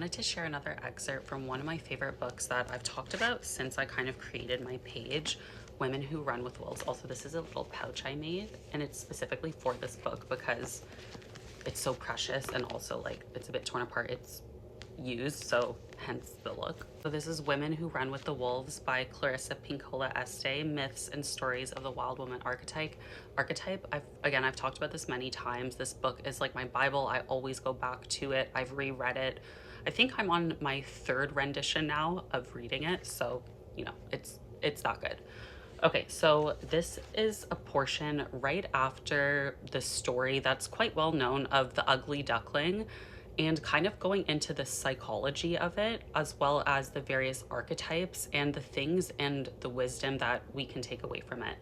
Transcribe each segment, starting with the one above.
wanted to share another excerpt from one of my favorite books that I've talked about since I kind of created my page, Women Who Run with Wolves. Also, this is a little pouch I made, and it's specifically for this book because it's so precious, and also like it's a bit torn apart. It's used, so hence the look. So this is Women Who Run with the Wolves by Clarissa Pinkola Este, Myths and Stories of the Wild Woman Archetype. I've talked about this many times. This book is like my Bible. I always go back to it. I've reread it. I think I'm on my third rendition now of reading it, so you know, it's that good. Okay, so this is a portion right after the story that's quite well known of the ugly duckling, and kind of going into the psychology of it, as well as the various archetypes and the things and the wisdom that we can take away from it.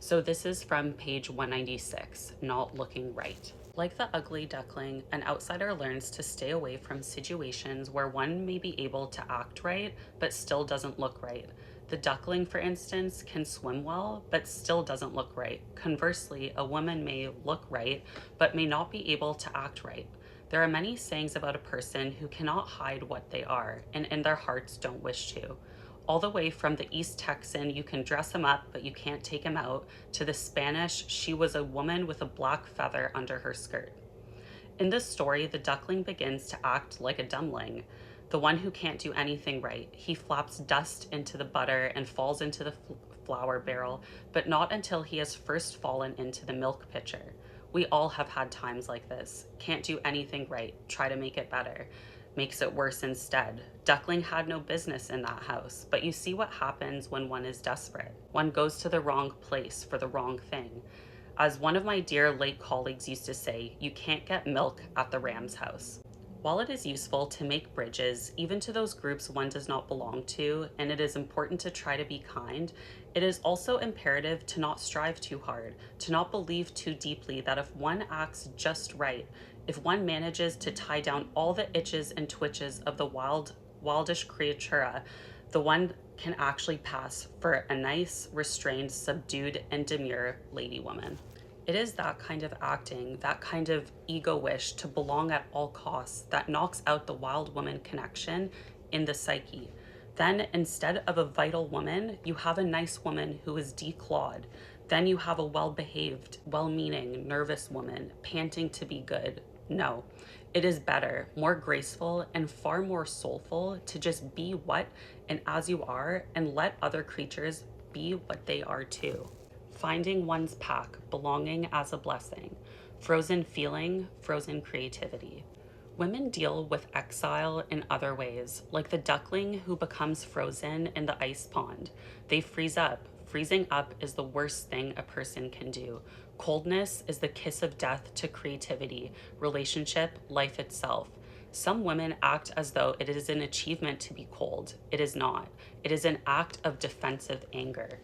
So this is from page 196, Not Looking Right. Like the ugly duckling, an outsider learns to stay away from situations where one may be able to act right, but still doesn't look right. The duckling, for instance, can swim well, but still doesn't look right. Conversely, a woman may look right, but may not be able to act right. There are many sayings about a person who cannot hide what they are, and in their hearts don't wish to. All the way from the East Texan, you can dress him up, but you can't take him out, to the Spanish, she was a woman with a black feather under her skirt. In this story, the duckling begins to act like a dumbling, the one who can't do anything right. He flaps dust into the butter and falls into the flour barrel, but not until he has first fallen into the milk pitcher. We all have had times like this. Can't do anything right, try to make it better. Makes it worse instead. Duckling had no business in that house, but you see what happens when one is desperate. One goes to the wrong place for the wrong thing. As one of my dear late colleagues used to say, you can't get milk at the ram's house. While it is useful to make bridges, even to those groups one does not belong to, and it is important to try to be kind, it is also imperative to not strive too hard, to not believe too deeply that if one acts just right, if one manages to tie down all the itches and twitches of the wildish creatura, the one can actually pass for a nice, restrained, subdued, and demure lady woman. It is that kind of acting, that kind of ego wish to belong at all costs, that knocks out the wild woman connection in the psyche. Then, instead of a vital woman, you have a nice woman who is declawed. Then you have a well-behaved, well-meaning, nervous woman, panting to be good. No, it is better, more graceful, and far more soulful to just be what and as you are, and let other creatures be what they are too. Finding one's pack, belonging as a blessing, frozen feeling, frozen creativity. Women deal with exile in other ways, like the duckling who becomes frozen in the ice pond. They freeze up. Freezing up is the worst thing a person can do. Coldness is the kiss of death to creativity, relationship, life itself. Some women act as though it is an achievement to be cold. It is not. It is an act of defensive anger.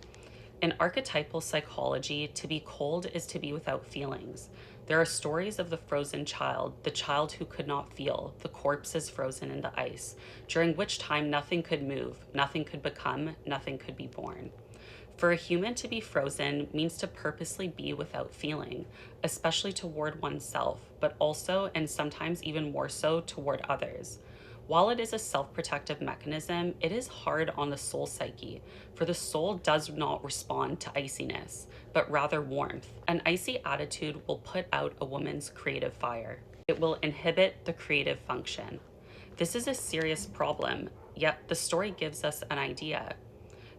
In archetypal psychology, to be cold is to be without feelings. There are stories of the frozen child, the child who could not feel, the corpses frozen in the ice, during which time nothing could move, nothing could become, nothing could be born. For a human to be frozen means to purposely be without feeling, especially toward oneself, but also, and sometimes even more so, toward others. While it is a self-protective mechanism, it is hard on the soul psyche, for the soul does not respond to iciness, but rather warmth. An icy attitude will put out a woman's creative fire. It will inhibit the creative function. This is a serious problem, yet the story gives us an idea.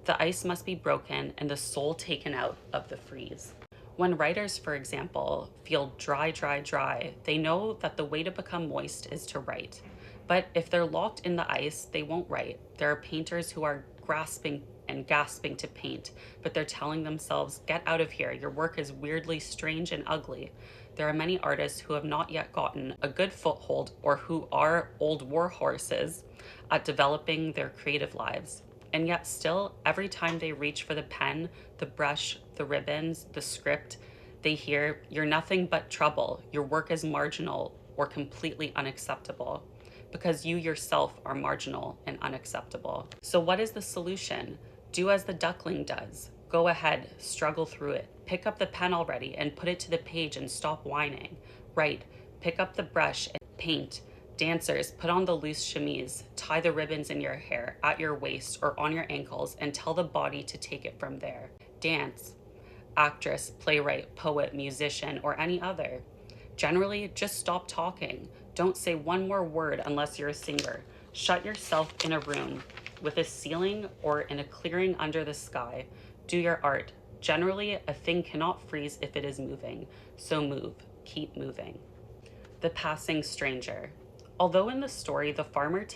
The ice must be broken and the soul taken out of the freeze. When writers, for example, feel dry, they know that the way to become moist is to write. But if they're locked in the ice, they won't write. There are painters who are grasping and gasping to paint, but they're telling themselves, get out of here, your work is weirdly strange and ugly. There are many artists who have not yet gotten a good foothold or who are old war horses at developing their creative lives. And yet still, every time they reach for the pen, the brush, the ribbons, the script, they hear, you're nothing but trouble, your work is marginal or completely unacceptable. Because you yourself are marginal and unacceptable. So what is the solution? Do as the duckling does. Go ahead, struggle through it. Pick up the pen already and put it to the page and stop whining. Write, pick up the brush and paint. Dancers, put on the loose chemise, tie the ribbons in your hair, at your waist, or on your ankles, and tell the body to take it from there. Dance. Actress, playwright, poet, musician, or any other. Generally, just stop talking. Don't say one more word unless you're a singer. Shut yourself in a room with a ceiling or in a clearing under the sky. Do your art. Generally, a thing cannot freeze if it is moving. So move. Keep moving. The passing stranger. Although in the story the farmer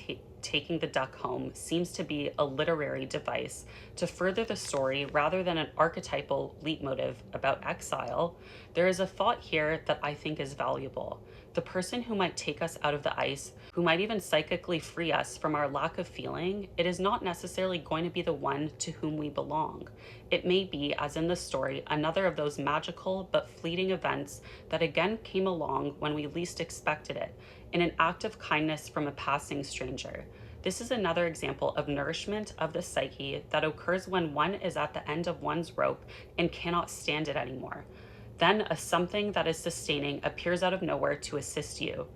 taking the duck home seems to be a literary device to further the story rather than an archetypal leitmotif about exile, there is a thought here that I think is valuable. The person who might take us out of the ice, who might even psychically free us from our lack of feeling, it is not necessarily going to be the one to whom we belong. It may be, as in the story, another of those magical but fleeting events that again came along when we least expected it, in an act of kindness from a passing stranger. This is another example of nourishment of the psyche that occurs when one is at the end of one's rope and cannot stand it anymore. Then a something that is sustaining appears out of nowhere to assist you,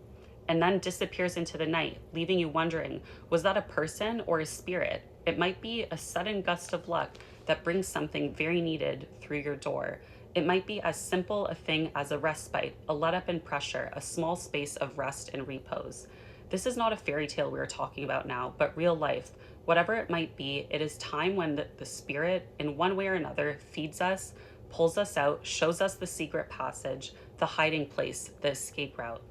and then disappears into the night, leaving you wondering, was that a person or a spirit? It might be a sudden gust of luck that brings something very needed through your door. It might be as simple a thing as a respite, a let up in pressure, a small space of rest and repose. This is not a fairy tale we are talking about now, but real life. Whatever it might be, it is time when the spirit, in one way or another, feeds us, pulls us out, shows us the secret passage, the hiding place, the escape route.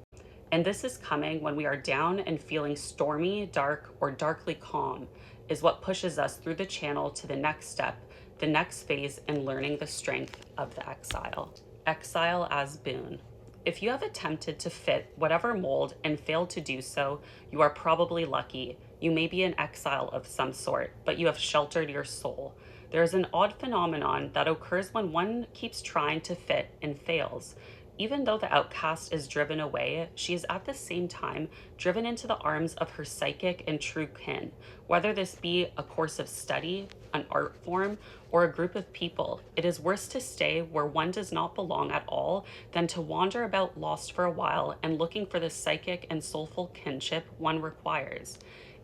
And this is coming when we are down and feeling stormy, dark, or darkly calm, is what pushes us through the channel to the next step, the next phase in learning the strength of the exile. Exile as boon. If you have attempted to fit whatever mold and failed to do so, you are probably lucky. You may be in exile of some sort, but you have sheltered your soul. There is an odd phenomenon that occurs when one keeps trying to fit and fails. Even though the outcast is driven away, she is at the same time driven into the arms of her psychic and true kin, whether this be a course of study, an art form, or a group of people. It is worse to stay where one does not belong at all than to wander about lost for a while and looking for the psychic and soulful kinship one requires.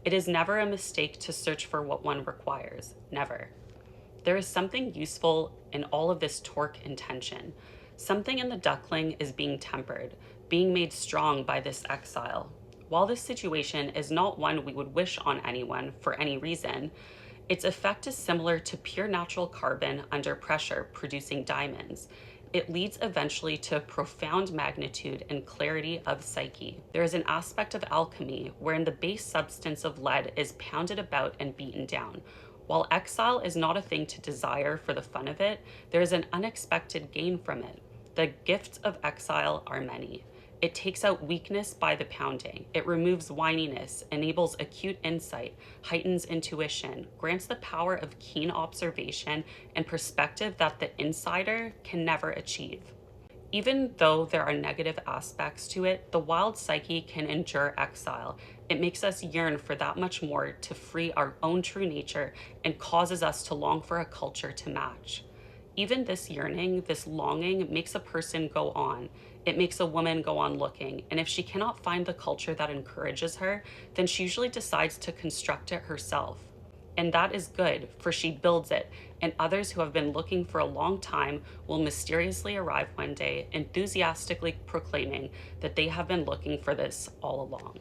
It is never a mistake to search for what one requires. Never. There is something useful in all of this torque and tension. Something in the duckling is being tempered, being made strong by this exile. While this situation is not one we would wish on anyone for any reason, its effect is similar to pure natural carbon under pressure producing diamonds. It leads eventually to a profound magnitude and clarity of psyche. There is an aspect of alchemy wherein the base substance of lead is pounded about and beaten down. While exile is not a thing to desire for the fun of it, there is an unexpected gain from it. The gifts of exile are many. It takes out weakness by the pounding. It removes whininess, enables acute insight, heightens intuition, grants the power of keen observation and perspective that the insider can never achieve. Even though there are negative aspects to it, the wild psyche can endure exile. It makes us yearn for that much more to free our own true nature and causes us to long for a culture to match. Even this yearning, this longing, makes a person go on. It makes a woman go on looking, and if she cannot find the culture that encourages her, then she usually decides to construct it herself. And that is good, for she builds it, and others who have been looking for a long time will mysteriously arrive one day, enthusiastically proclaiming that they have been looking for this all along.